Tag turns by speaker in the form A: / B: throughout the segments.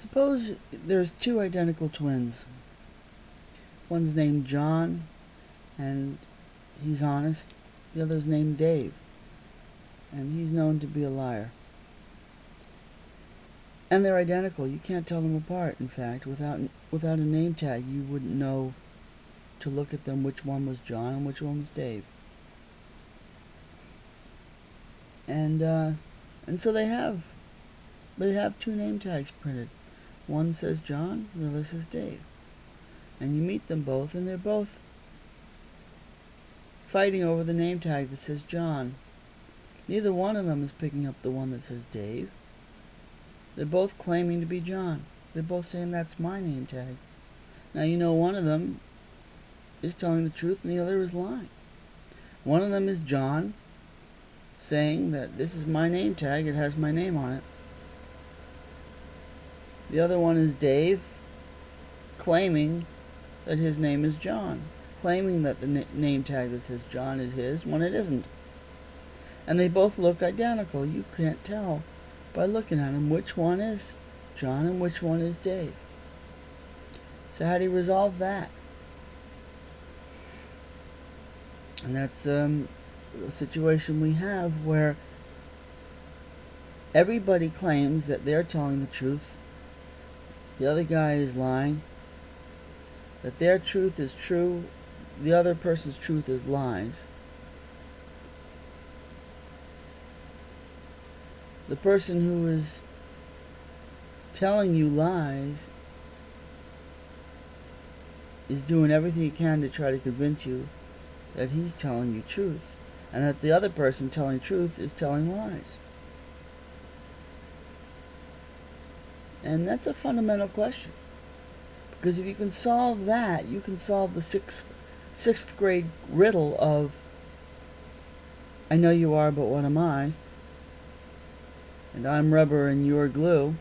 A: Suppose there's two identical twins. One's named John, and he's honest. The other's named Dave, and he's known to be a liar. And they're identical. You can't tell them apart. In fact, without a name tag, you wouldn't know to look at them which one was John and which one was Dave. And so they have two name tags printed. One says John, the other says Dave. And you meet them both, and they're both fighting over the name tag that says John. Neither one of them is picking up the one that says Dave. They're both claiming to be John. They're both saying that's my name tag. Now you know one of them is telling the truth and the other is lying. One of them is John, saying that this is my name tag, it has my name on it. The other one is Dave, claiming that his name is John, claiming that the name tag that says John is his when it isn't. And they both look identical. You can't tell by looking at them which one is John and which one is Dave. So how do you resolve that? And that's a situation we have where everybody claims that they're telling the truth. The other guy is lying. That their truth is true. The other person's truth is lies. The person who is telling you lies is doing everything he can to try to convince you that he's telling you truth, and that the other person telling truth is telling lies. And that's a fundamental question, because if you can solve that, you can solve the sixth grade riddle of I know you are, but what am I? And I'm rubber and you're glue.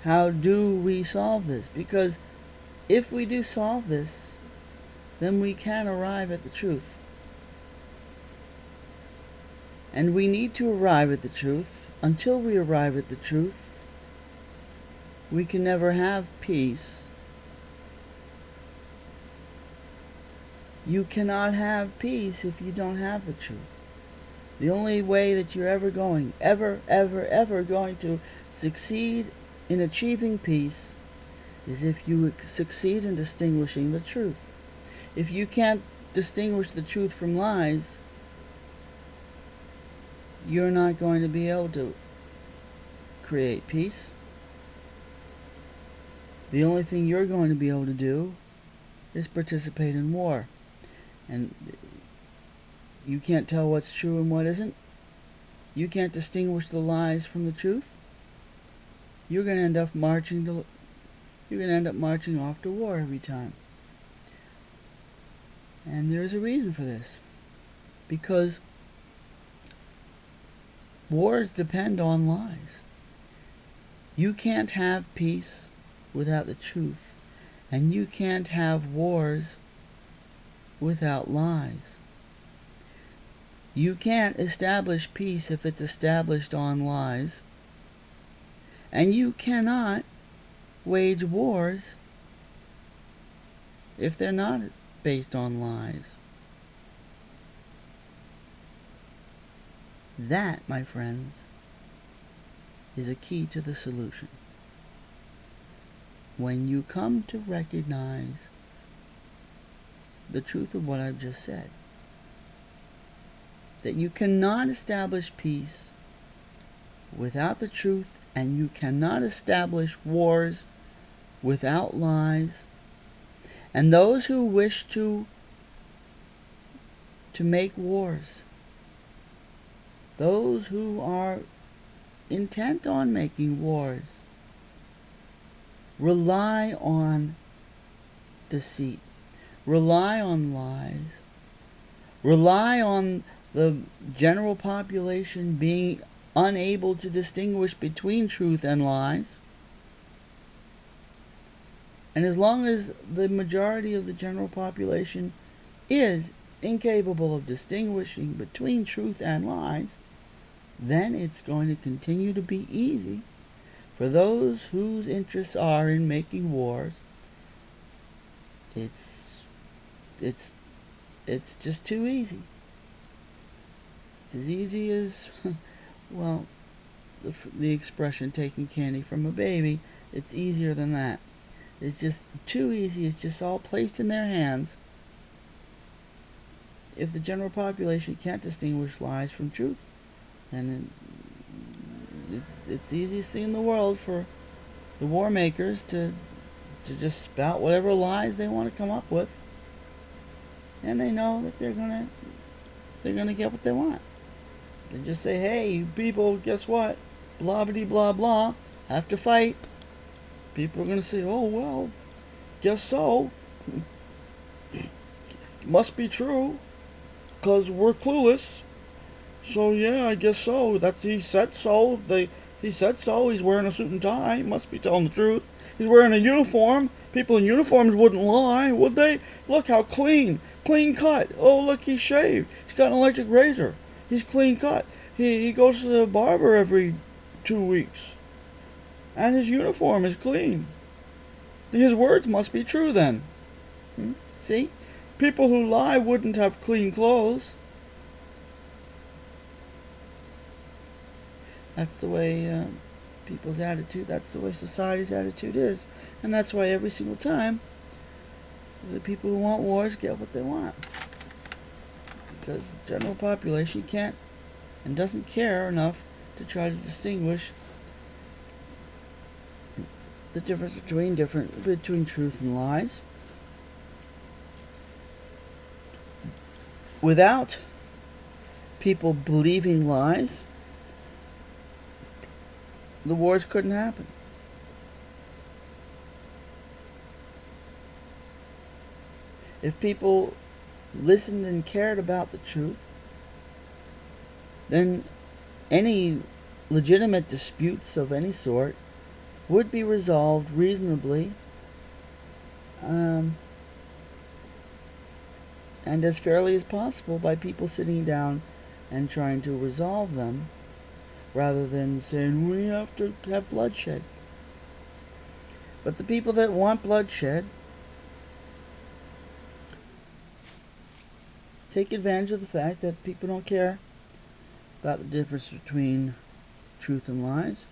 A: How do we solve this? Because if we do solve this, then we can arrive at the truth. And we need to arrive at the truth. Until we arrive at the truth, we can never have peace. You cannot have peace if you don't have the truth. The only way that you're ever going to succeed in achieving peace is if you succeed in distinguishing the truth. If you can't distinguish the truth from lies, you're not going to be able to create peace. The only thing you're going to be able to do is participate in war. And you can't tell what's true and what isn't. You can't distinguish the lies from the truth. You're going to end up marching off to war every time. And there's a reason for this. Because wars depend on lies. You can't have peace without the truth. And you can't have wars without lies. You can't establish peace if it's established on lies. And you cannot wage wars if they're not based on lies. That, my friends, is a key to the solution. When you come to recognize the truth of what I've just said, that you cannot establish peace without the truth, and you cannot establish wars without lies. And those who wish to make wars, those who are intent on making wars, rely on deceit, rely on lies, rely on the general population being unable to distinguish between truth and lies. And as long as the majority of the general population is incapable of distinguishing between truth and lies, then it's going to continue to be easy For those whose interests are in making wars, it's just too easy. It's as easy as, well, the expression taking candy from a baby. It's easier than that. It's just too easy. It's just all placed in their hands. If the general population can't distinguish lies from truth, then it's the easiest thing in the world for the war makers to just spout whatever lies they want to come up with, and they know that they're gonna get what they want. They just say, "Hey, you people, guess what? Blah blah blah blah. Have to fight." People are gonna say, "Oh well, guess so. Must be true, 'cause we're clueless. So yeah, I guess so. He said so. He said so. He's wearing a suit and tie. Must be telling the truth. He's wearing a uniform. People in uniforms wouldn't lie, would they? Look how clean cut. Oh look, he's shaved. He's got an electric razor. He's clean cut. He goes to the barber every 2 weeks, and his uniform is clean. His words must be true then." See, people who lie wouldn't have clean clothes. That's the way people's attitude, that's the way society's attitude is. And that's why every single time the people who want wars get what they want. Because the general population can't and doesn't care enough to try to distinguish the difference between truth and lies. Without people believing lies, the wars couldn't happen. If people listened and cared about the truth, then any legitimate disputes of any sort would be resolved reasonably and as fairly as possible by people sitting down and trying to resolve them, rather than saying we have to have bloodshed. But the people that want bloodshed take advantage of the fact that people don't care about the difference between truth and lies.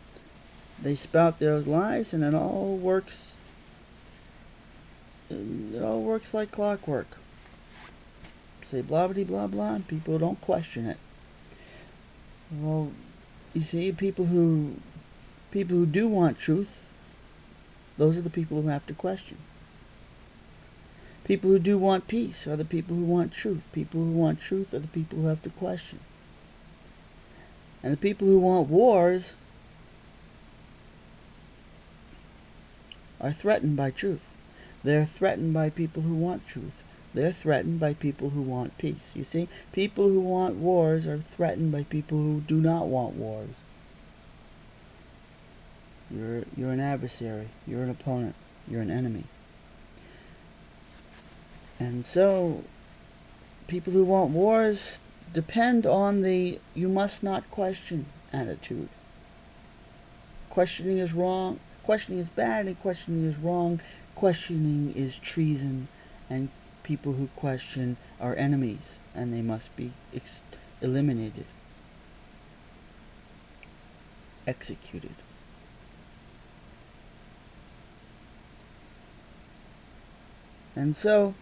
A: They spout their lies, and it all works like clockwork. Say blah blah blah blah, and people don't question it. Well, you see, people who do want truth, those are the people who have to question. People who do want peace are the people who want truth. People who want truth are the people who have to question. And the people who want wars are threatened by truth. They're threatened by people who want truth. They're threatened by people who want peace. You see, people who want wars are threatened by people who do not want wars. You're an adversary. You're an opponent. You're an enemy. And so, people who want wars depend on the "you must not question" attitude. Questioning is wrong. Questioning is bad, and questioning is wrong. Questioning is treason, and people who question are enemies, and they must be eliminated, executed. And so,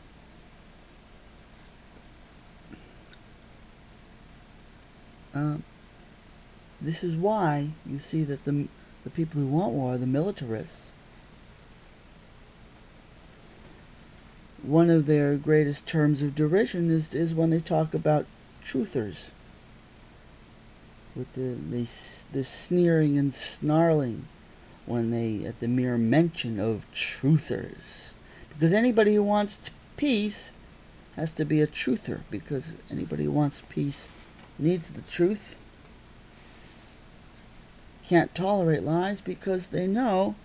A: this is why you see that the people who want war, the militarists, one of their greatest terms of derision is when they talk about truthers, with the sneering and snarling when they, at the mere mention of truthers. Because anybody who wants peace has to be a truther, because anybody who wants peace needs the truth. Can't tolerate lies, because they know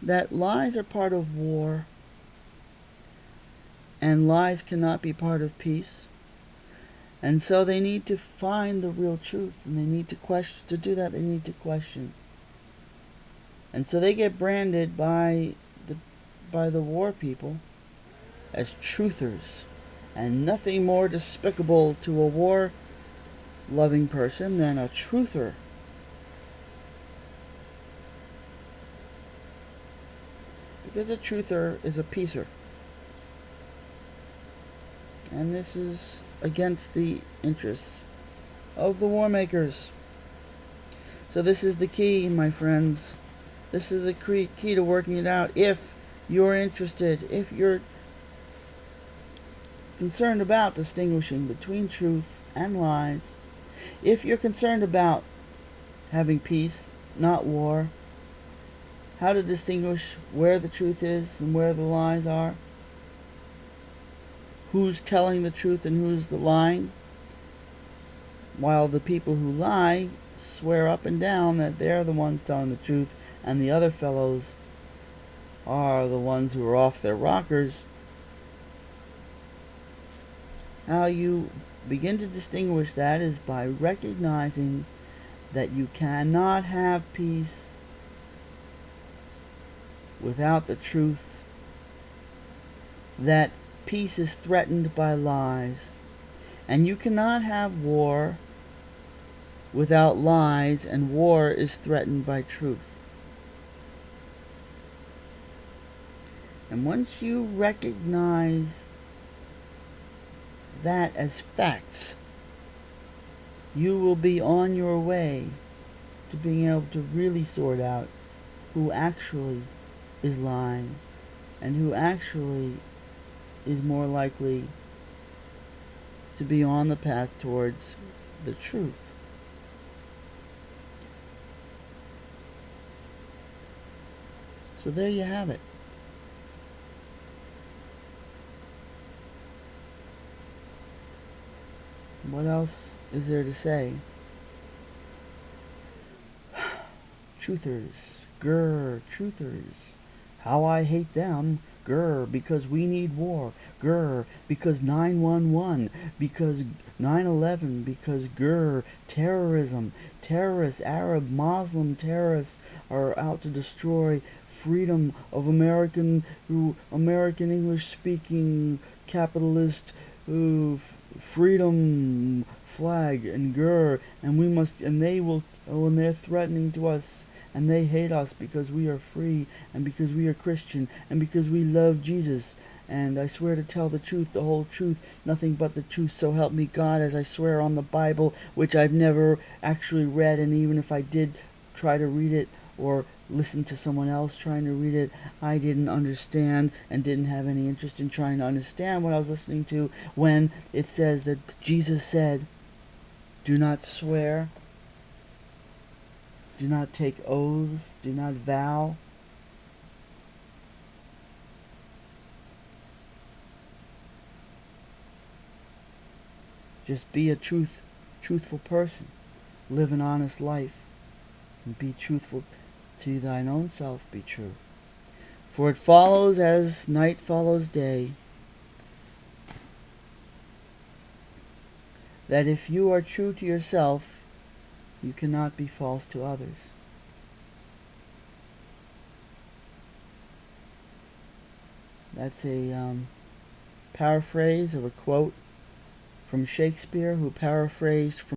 A: that lies are part of war, and lies cannot be part of peace. And so they need to find the real truth, and they need to question. To do that, they need to question. And so they get branded by the war people as truthers. And nothing more despicable to a war-loving person than a truther. Because a truther is a peacer. And this is against the interests of the war makers. So this is the key, my friends. This is the key to working it out. If you're interested, if you're concerned about distinguishing between truth and lies, if you're concerned about having peace, not war, how to distinguish where the truth is and where the lies are, who's telling the truth and who's the lying, while the people who lie swear up and down that they're the ones telling the truth and the other fellows are the ones who are off their rockers. How you begin to distinguish that is by recognizing that you cannot have peace without the truth, that peace is threatened by lies, and you cannot have war without lies, and war is threatened by truth. And once you recognize that as facts, you will be on your way to being able to really sort out who actually is lying and who actually is more likely to be on the path towards the truth. So there you have it. What else is there to say? Truthers. Grr, truthers. How I hate them. Grr, because we need war. Grr, because 9/11. Because 9/11. Because grr, terrorism. Terrorists, Arab, Muslim terrorists are out to destroy freedom of American English-speaking capitalist freedom flag and grr, and we must, and they will, and they're threatening to us, and they hate us because we are free, and because we are Christian, and because we love Jesus, and I swear to tell the truth, the whole truth, nothing but the truth, so help me God, as I swear on the Bible, which I've never actually read, and even if I did try to read it, or listen to someone else trying to read it, I didn't understand and didn't have any interest in trying to understand what I was listening to when it says that Jesus said, do not swear, do not take oaths, do not vow. Just be a truthful person. Live an honest life. And be truthful to thine own self, be true. For it follows as night follows day, that if you are true to yourself, you cannot be false to others. That's a paraphrase of a quote from Shakespeare, who paraphrased from